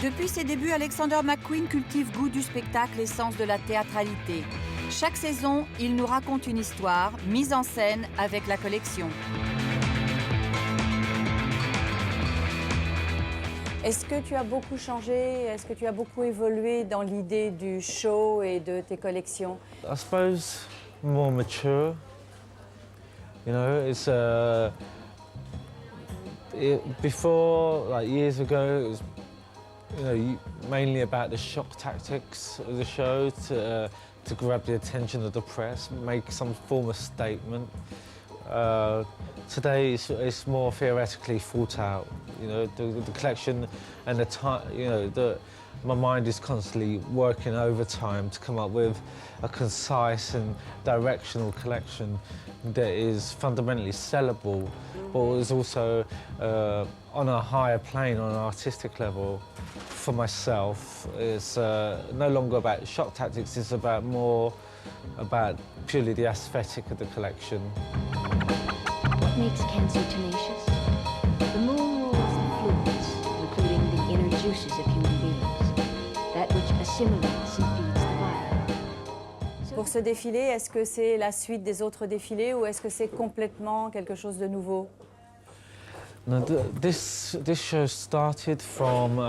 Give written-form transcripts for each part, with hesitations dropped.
Depuis ses débuts, Alexander McQueen cultive goût du spectacle et sens de la théâtralité. Chaque saison, il nous raconte une histoire, mise en scène avec la collection. Est-ce que tu as beaucoup changé? Est-ce que tu as beaucoup évolué dans l'idée du show et de tes collections? I suppose more mature. You know, it's before, like years ago, it was mainly about the shock tactics of the show to grab the attention of the press, make some form of statement. Today it's more theoretically thought out. You know, the collection and the time. You know, my mind is constantly working overtime to come up with a concise and directional collection that is fundamentally sellable, but is also on a higher plane, on an artistic level. For myself, it's no longer about shock tactics, it's more about purely the aesthetic of the collection. What makes cancer tenacious? The moon rules the fluids, including the inner juices of human beings, that which assimilates and feeds the body. Pour ce défilé, est-ce que c'est la suite des autres défilés ou est-ce que c'est complètement quelque chose de nouveau? No, this show started from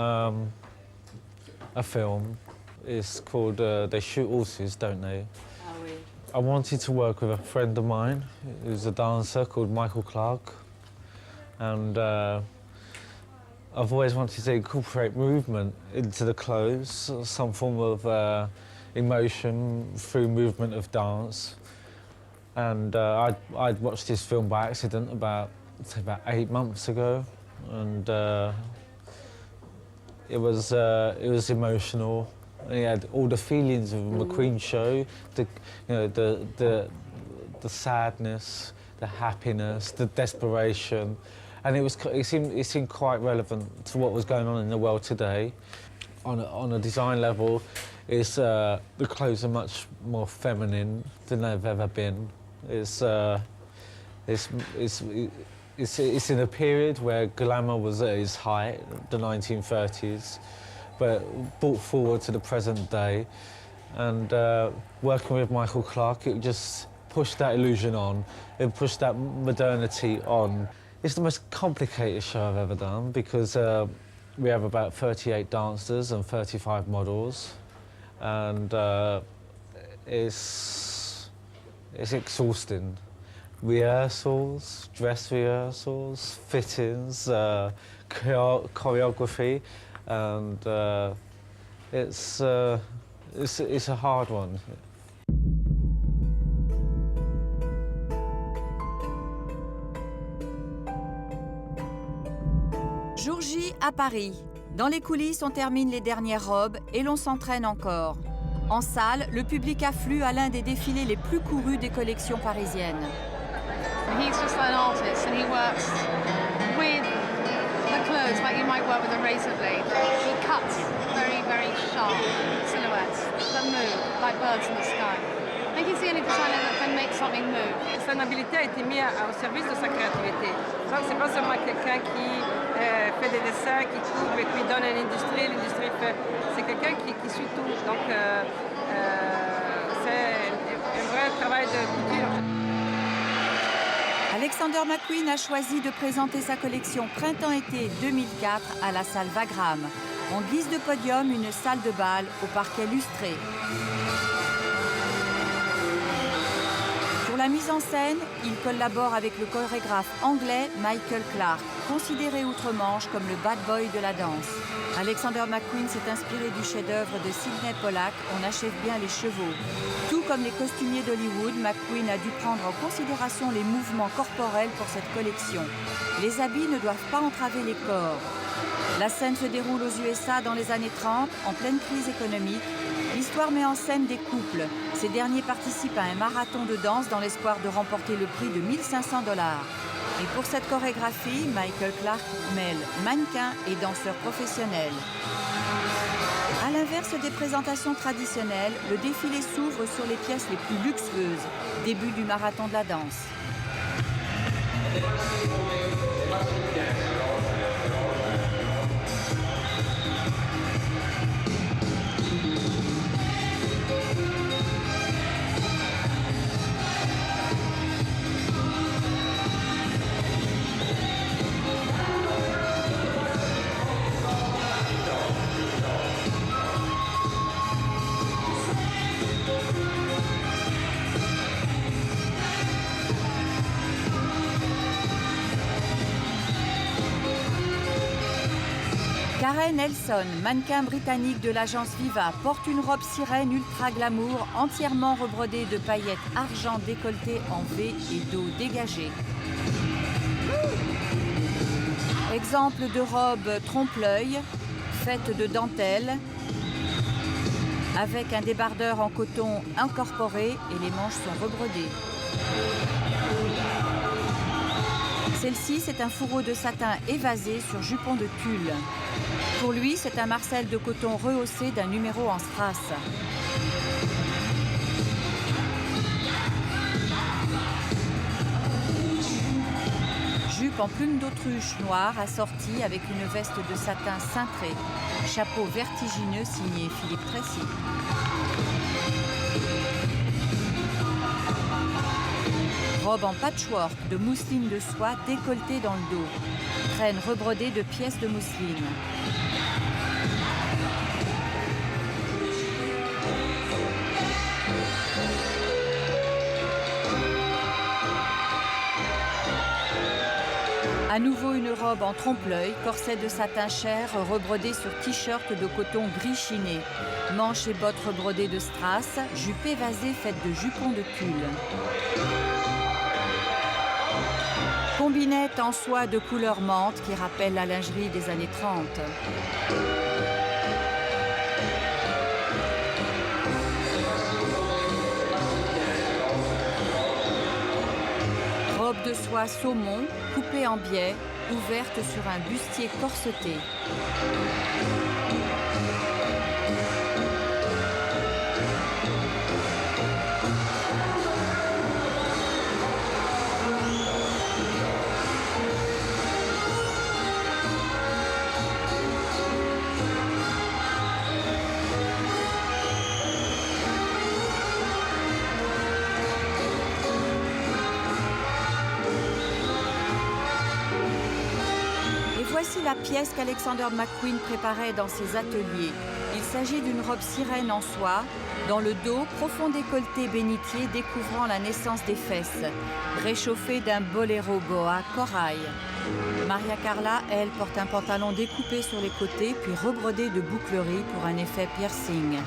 a film. It's called They Shoot Horses, Don't They? Ah oui. I wanted to work with a friend of mine who's a dancer called Michael Clark, and I've always wanted to incorporate movement into the clothes, some form of emotion through movement of dance. And I'd watched this film by accident about 8 months ago, and it was emotional. He had all the feelings of a McQueen show, the sadness, the happiness, the desperation, and it seemed quite relevant to what was going on in the world today. On a design level, the clothes are much more feminine than they've ever been. It's in a period where glamour was at its height, the 1930s, but brought forward to the present day. And working with Michael Clark, it just pushed that illusion on. It pushed that modernity on. It's the most complicated show I've ever done because we have about 38 dancers and 35 models, and it's exhausting. Rehearsals, dress rehearsals, fittings, choreography, and it's a hard one. Jour J à Paris. Dans les coulisses, on termine les dernières robes et l'on s'entraîne encore. En salle, le public afflue à l'un des défilés les plus courus des collections parisiennes. He's just an artist and he works with the clothes like you might work with a razor blade. He cuts very, very sharp silhouettes that move like birds in the sky. I think he's the only designer that can make something move. Son habileté a été mise au service de sa créativité. Donc c'est pas seulement quelqu'un qui fait des dessins, qui coupe et qui donne à l'industrie fait. C'est quelqu'un qui suit tout. Donc c'est un vrai travail de couture. Alexander McQueen a choisi de présenter sa collection Printemps-été 2004 à la salle Wagram. En guise de podium, une salle de bal au parquet lustré. Pour la mise en scène, il collabore avec le chorégraphe anglais Michael Clark, considéré outre-Manche comme le bad boy de la danse. Alexander McQueen s'est inspiré du chef-d'œuvre de Sidney Pollack, On achève bien les chevaux. Tout comme les costumiers d'Hollywood, McQueen a dû prendre en considération les mouvements corporels pour cette collection. Les habits ne doivent pas entraver les corps. La scène se déroule aux USA dans les années 30, en pleine crise économique. L'histoire met en scène des couples. Ces derniers participent à un marathon de danse dans l'espoir de remporter le prix de 1 500 $. Et pour cette chorégraphie, Michael Clark mêle mannequins et danseurs professionnels. À l'inverse des présentations traditionnelles, le défilé s'ouvre sur les pièces les plus luxueuses, début du marathon de la danse. Karen Elson, mannequin britannique de l'agence Viva, porte une robe sirène ultra glamour, entièrement rebrodée de paillettes argent décolletées en V et dos dégagé. Exemple de robe trompe-l'œil, faite de dentelle, avec un débardeur en coton incorporé et les manches sont rebrodées. Celle-ci, c'est un fourreau de satin évasé sur jupon de tulle. Pour lui, c'est un marcel de coton rehaussé d'un numéro en strass. Jupe en plume d'autruche noire assortie avec une veste de satin cintré. Chapeau vertigineux signé Philippe Tracy. Robe en patchwork de mousseline de soie décolletée dans le dos. Traîne rebrodée de pièces de mousseline. À nouveau une robe en trompe-l'œil, corset de satin chair rebrodé sur t-shirt de coton gris chiné. Manches et bottes rebrodées de strass, jupe évasée faite de jupons de tulle. Combinette en soie de couleur menthe qui rappelle la lingerie des années 30. Robe de soie saumon, coupée en biais, ouverte sur un bustier corseté. Voici la pièce qu'Alexander McQueen préparait dans ses ateliers. Il s'agit d'une robe sirène en soie, dans le dos, profond décolleté bénitier découvrant la naissance des fesses, réchauffé d'un boléro boa corail. Maria Carla, elle, porte un pantalon découpé sur les côtés, puis rebrodé de boucleries pour un effet piercing.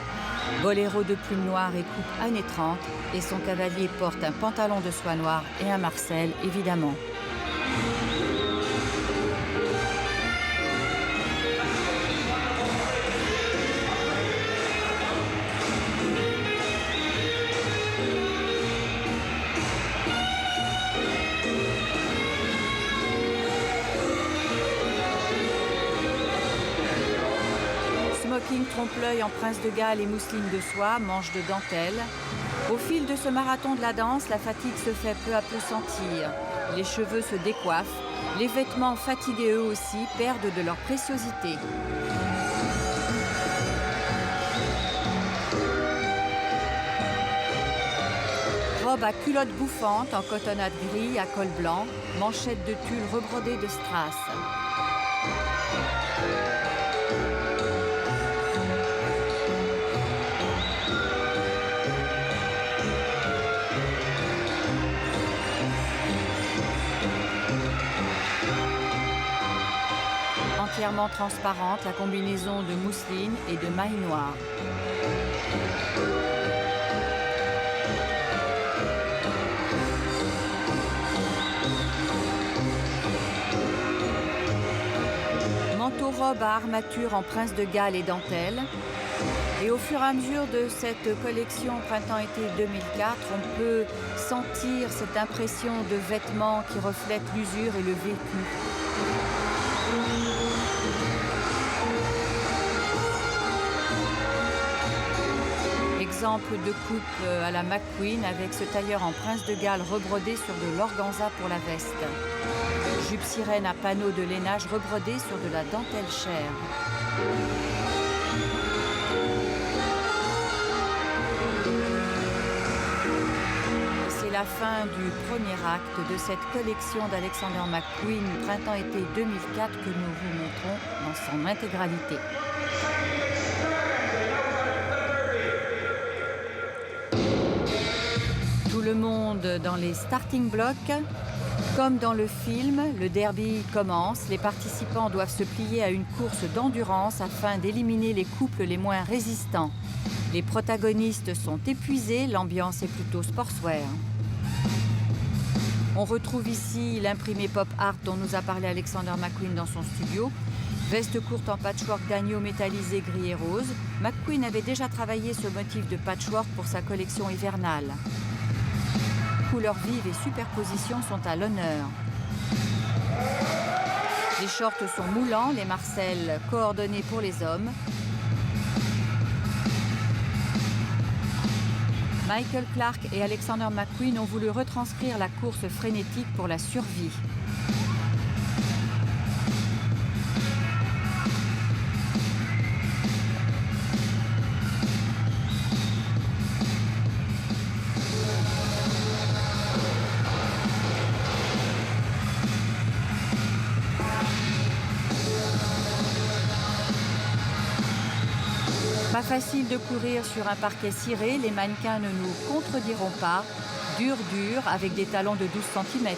Boléro de plumes noires et coupe années 30, et son cavalier porte un pantalon de soie noire et un marcel, évidemment. Smoking trompe-l'œil en prince de Galles et mousseline de soie, manche de dentelle. Au fil de ce marathon de la danse, la fatigue se fait peu à peu sentir. Les cheveux se décoiffent, les vêtements fatigués eux aussi perdent de leur préciosité. Robe à culotte bouffante en cotonnade gris à col blanc, manchette de tulle rebrodée de strass. Entièrement transparente, la combinaison de mousseline et de maille noire. Manteau-robe à armature en prince de Galles et dentelle. Et au fur et à mesure de cette collection printemps-été 2004, on peut sentir cette impression de vêtements qui reflètent l'usure et le vécu. Exemple de coupe à la McQueen avec ce tailleur en prince de Galles rebrodé sur de l'organza pour la veste. Jupe sirène à panneaux de lainage rebrodé sur de la dentelle chair. C'est la fin du premier acte de cette collection d'Alexander McQueen printemps-été 2004 que nous vous montrons dans son intégralité. Tout le monde dans les starting blocks. Comme dans le film, le derby commence. Les participants doivent se plier à une course d'endurance afin d'éliminer les couples les moins résistants. Les protagonistes sont épuisés, l'ambiance est plutôt sportswear. On retrouve ici l'imprimé pop art dont nous a parlé Alexander McQueen dans son studio. Veste courte en patchwork d'agneau métallisé gris et rose. McQueen avait déjà travaillé ce motif de patchwork pour sa collection hivernale. Couleurs vives et superpositions sont à l'honneur. Les shorts sont moulants, les marcelles coordonnées pour les hommes. Michael Clark et Alexander McQueen ont voulu retranscrire la course frénétique pour la survie. Pas facile de courir sur un parquet ciré, les mannequins ne nous contrediront pas. Dur, avec des talons de 12 cm.